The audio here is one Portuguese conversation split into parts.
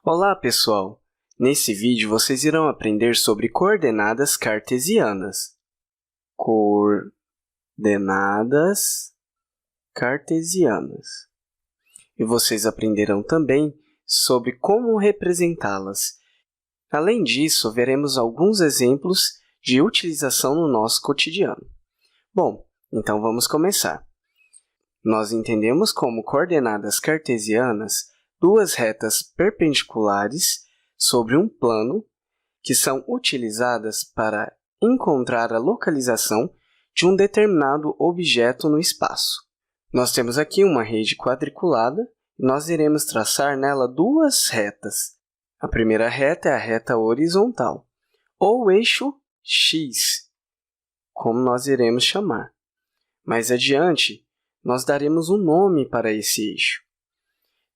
Olá, pessoal! Nesse vídeo, vocês irão aprender sobre coordenadas cartesianas. Coordenadas cartesianas. E vocês aprenderão também sobre como representá-las. Além disso, veremos alguns exemplos de utilização no nosso cotidiano. Bom, então vamos começar. Nós entendemos como coordenadas cartesianas duas retas perpendiculares sobre um plano que são utilizadas para encontrar a localização de um determinado objeto no espaço. Nós temos aqui uma rede quadriculada e nós iremos traçar nela duas retas. A primeira reta é a reta horizontal, ou eixo X, como nós iremos chamar. Mais adiante, nós daremos um nome para esse eixo.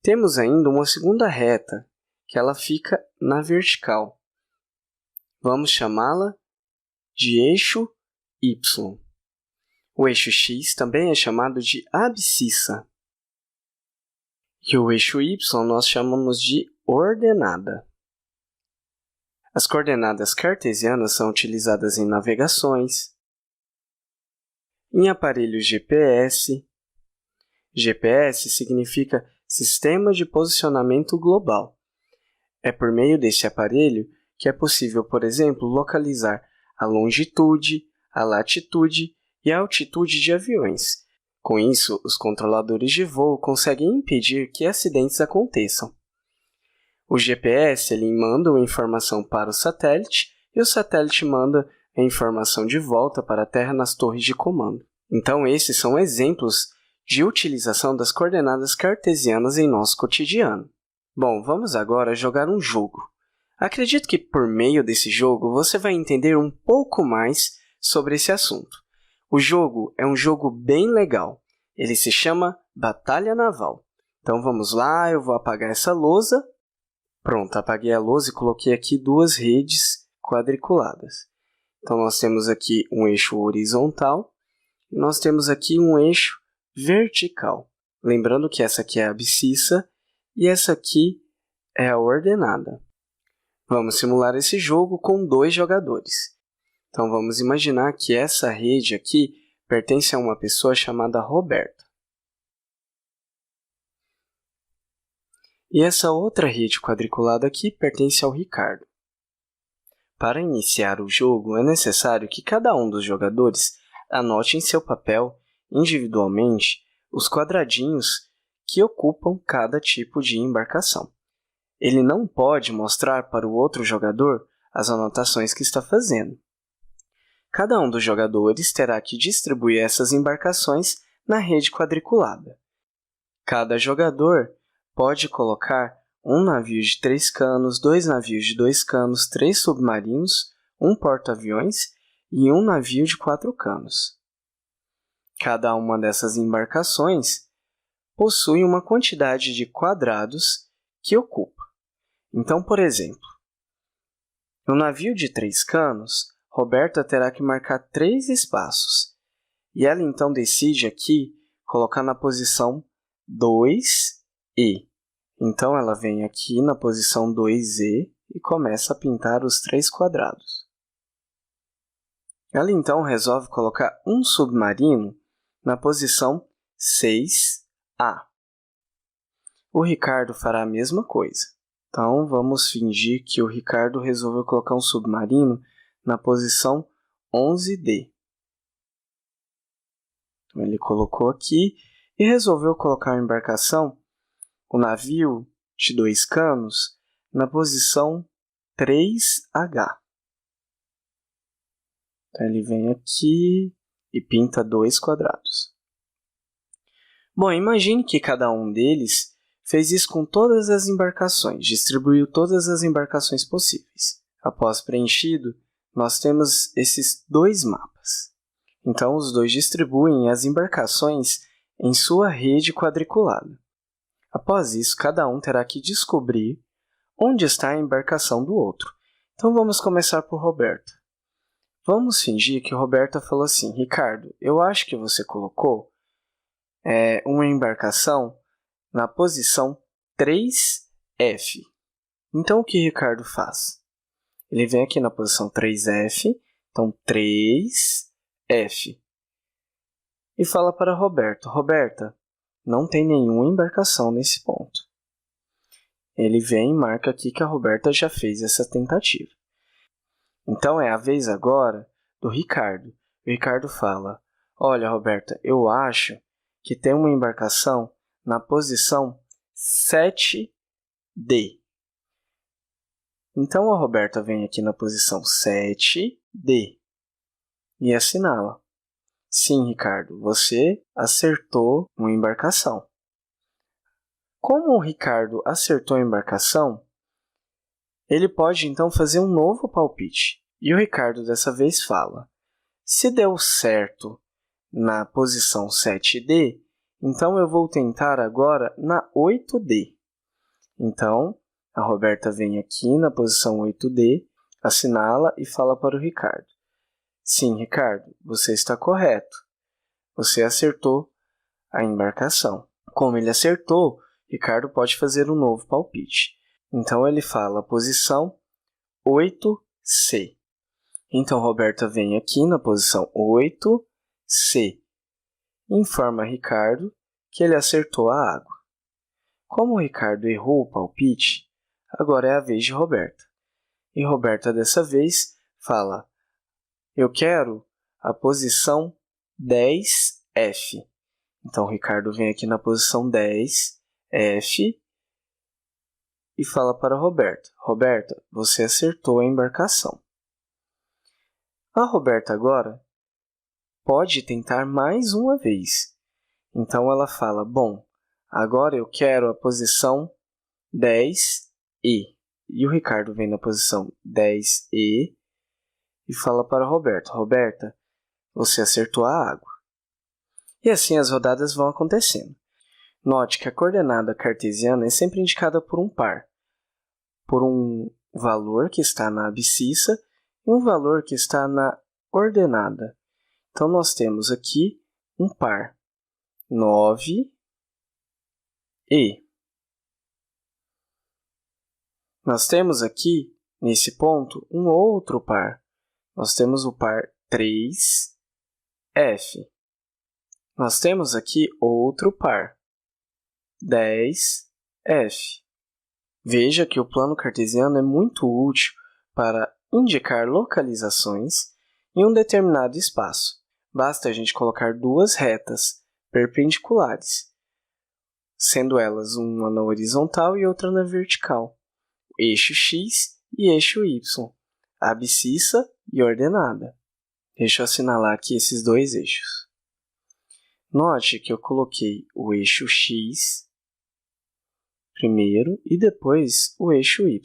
Temos ainda uma segunda reta, que ela fica na vertical. Vamos chamá-la de eixo Y. O eixo X também é chamado de abscissa. E o eixo Y nós chamamos de ordenada. As coordenadas cartesianas são utilizadas em navegações, em aparelhos GPS. GPS significa Sistema de Posicionamento Global. É por meio desse aparelho que é possível, por exemplo, localizar a longitude, a latitude e a altitude de aviões. Com isso, os controladores de voo conseguem impedir que acidentes aconteçam. O GPS manda uma informação para o satélite e o satélite manda a informação de volta para a Terra nas torres de comando. Então, esses são exemplos de utilização das coordenadas cartesianas em nosso cotidiano. Bom, vamos agora jogar um jogo. Acredito que por meio desse jogo você vai entender um pouco mais sobre esse assunto. O jogo é um jogo bem legal. Ele se chama Batalha Naval. Então vamos lá, eu vou apagar essa lousa. Pronto, apaguei a lousa e coloquei aqui duas redes quadriculadas. Então nós temos aqui um eixo horizontal e nós temos aqui um eixo vertical. Lembrando que essa aqui é a abscissa e essa aqui é a ordenada. Vamos simular esse jogo com dois jogadores. Então, vamos imaginar que essa rede aqui pertence a uma pessoa chamada Roberta. E essa outra rede quadriculada aqui pertence ao Ricardo. Para iniciar o jogo, é necessário que cada um dos jogadores anote em seu papel, individualmente, os quadradinhos que ocupam cada tipo de embarcação. Ele não pode mostrar para o outro jogador as anotações que está fazendo. Cada um dos jogadores terá que distribuir essas embarcações na rede quadriculada. Cada jogador pode colocar um navio de 3 canos, 2 navios de 2 canos, 3 submarinos, um porta-aviões e um navio de 4 canos. Cada uma dessas embarcações possui uma quantidade de quadrados que ocupa. Então, por exemplo, no navio de 3 canos, Roberta terá que marcar 3 espaços. E ela então decide aqui colocar na posição 2E. Então, ela vem aqui na posição 2E e começa a pintar os 3 quadrados. Ela então resolve colocar um submarino na posição 6A. O Ricardo fará a mesma coisa. Então, vamos fingir que o Ricardo resolveu colocar um submarino na posição 11D. Então, ele colocou aqui e resolveu colocar a embarcação, o navio de 2 canos, na posição 3H. Então, ele vem aqui e pinta 2 quadrados. Bom, imagine que cada um deles fez isso com todas as embarcações, distribuiu todas as embarcações possíveis. Após preenchido, nós temos esses 2 mapas. Então, os dois distribuem as embarcações em sua rede quadriculada. Após isso, cada um terá que descobrir onde está a embarcação do outro. Então, vamos começar por Roberta. Vamos fingir que Roberta falou assim: Ricardo, eu acho que você colocou uma embarcação na posição 3F. Então, o que Ricardo faz? Ele vem aqui na posição 3F, então 3F. E fala para Roberto, Roberta, não tem nenhuma embarcação nesse ponto. Ele vem e marca aqui que a Roberta já fez essa tentativa. Então, é a vez agora do Ricardo. O Ricardo fala, olha, Roberta, eu acho que tem uma embarcação na posição 7D. Então, a Roberta vem aqui na posição 7D e assinala. Sim, Ricardo, você acertou uma embarcação. Como o Ricardo acertou a embarcação, ele pode então fazer um novo palpite. E o Ricardo dessa vez fala, se deu certo na posição 7D, então eu vou tentar agora na 8D. Então, a Roberta vem aqui na posição 8D, assinala e fala para o Ricardo. Sim, Ricardo, você está correto. Você acertou a embarcação. Como ele acertou, Ricardo pode fazer um novo palpite. Então, ele fala a posição 8C. Então, Roberta vem aqui na posição 8C. Informa a Ricardo que ele acertou a água. Como o Ricardo errou o palpite, agora é a vez de Roberta. E Roberta, dessa vez, fala, eu quero a posição 10F. Então, Ricardo vem aqui na posição 10F e fala para Roberta, Roberta, você acertou a embarcação. A Roberta agora pode tentar mais uma vez. Então, ela fala, bom, agora eu quero a posição 10E. E o Ricardo vem na posição 10E e fala para Roberta, Roberta, você acertou a água. E assim as rodadas vão acontecendo. Note que a coordenada cartesiana é sempre indicada por um par, por um valor que está na abscissa e um valor que está na ordenada. Então, nós temos aqui um par, 9E. Nós temos aqui, nesse ponto, um outro par. Nós temos o par 3F. Nós temos aqui outro par, 10F. Veja que o plano cartesiano é muito útil para indicar localizações em um determinado espaço. Basta a gente colocar duas retas perpendiculares, sendo elas uma na horizontal e outra na vertical, eixo X e eixo Y, abscissa e ordenada. Deixa eu assinalar aqui esses dois eixos. Note que eu coloquei o eixo X primeiro e depois o eixo Y.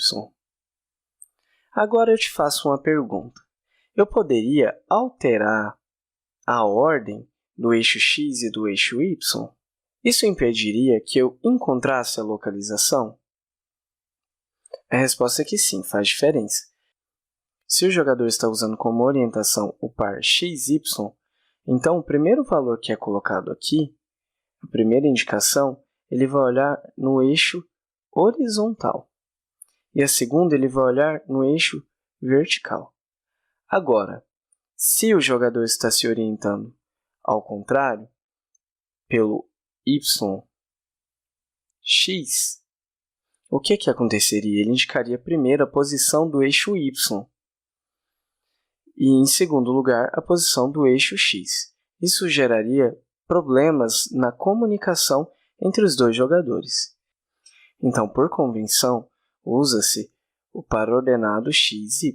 Agora eu te faço uma pergunta. Eu poderia alterar a ordem do eixo X e do eixo Y? Isso impediria que eu encontrasse a localização? A resposta é que sim, faz diferença. Se o jogador está usando como orientação o par XY, então o primeiro valor que é colocado aqui, a primeira indicação, ele vai olhar no eixo horizontal. E a segunda, ele vai olhar no eixo vertical. Agora, se o jogador está se orientando ao contrário, pelo YX, o que aconteceria? Ele indicaria primeiro a posição do eixo Y e, em segundo lugar, a posição do eixo X. Isso geraria problemas na comunicação entre os dois jogadores. Então, por convenção, usa-se o par ordenado XY.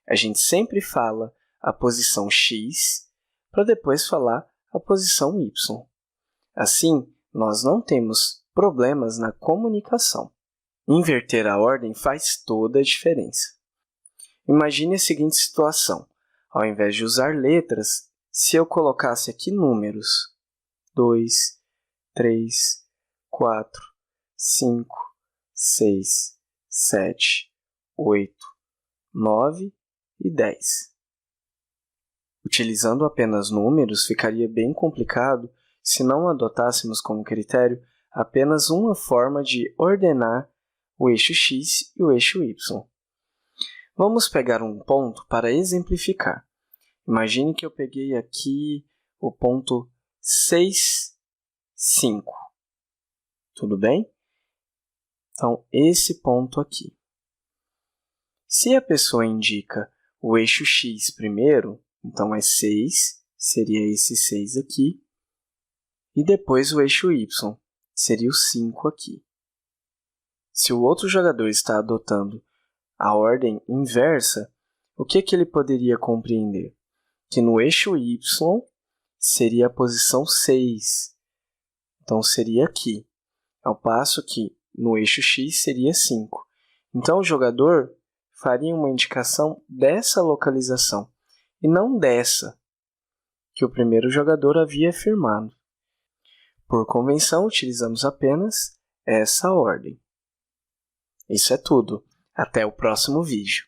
A gente sempre fala a posição X para depois falar a posição Y. Assim, nós não temos problemas na comunicação. Inverter a ordem faz toda a diferença. Imagine a seguinte situação. Ao invés de usar letras, se eu colocasse aqui números 2, 3, 4, 5, 6, 7, 8, 9 e 10. Utilizando apenas números, ficaria bem complicado se não adotássemos como critério apenas uma forma de ordenar o eixo x e o eixo y. Vamos pegar um ponto para exemplificar. Imagine que eu peguei aqui o ponto 6, 5. Tudo bem? Então, esse ponto aqui. Se a pessoa indica o eixo x primeiro, então é 6, seria esse 6 aqui. E depois o eixo y, seria o 5 aqui. Se o outro jogador está adotando a ordem inversa, o que ele poderia compreender? Que no eixo y seria a posição 6. Então, seria aqui. Ao passo que no eixo x seria 5. Então, o jogador faria uma indicação dessa localização, e não dessa, que o primeiro jogador havia afirmado. Por convenção, utilizamos apenas essa ordem. Isso é tudo. Até o próximo vídeo.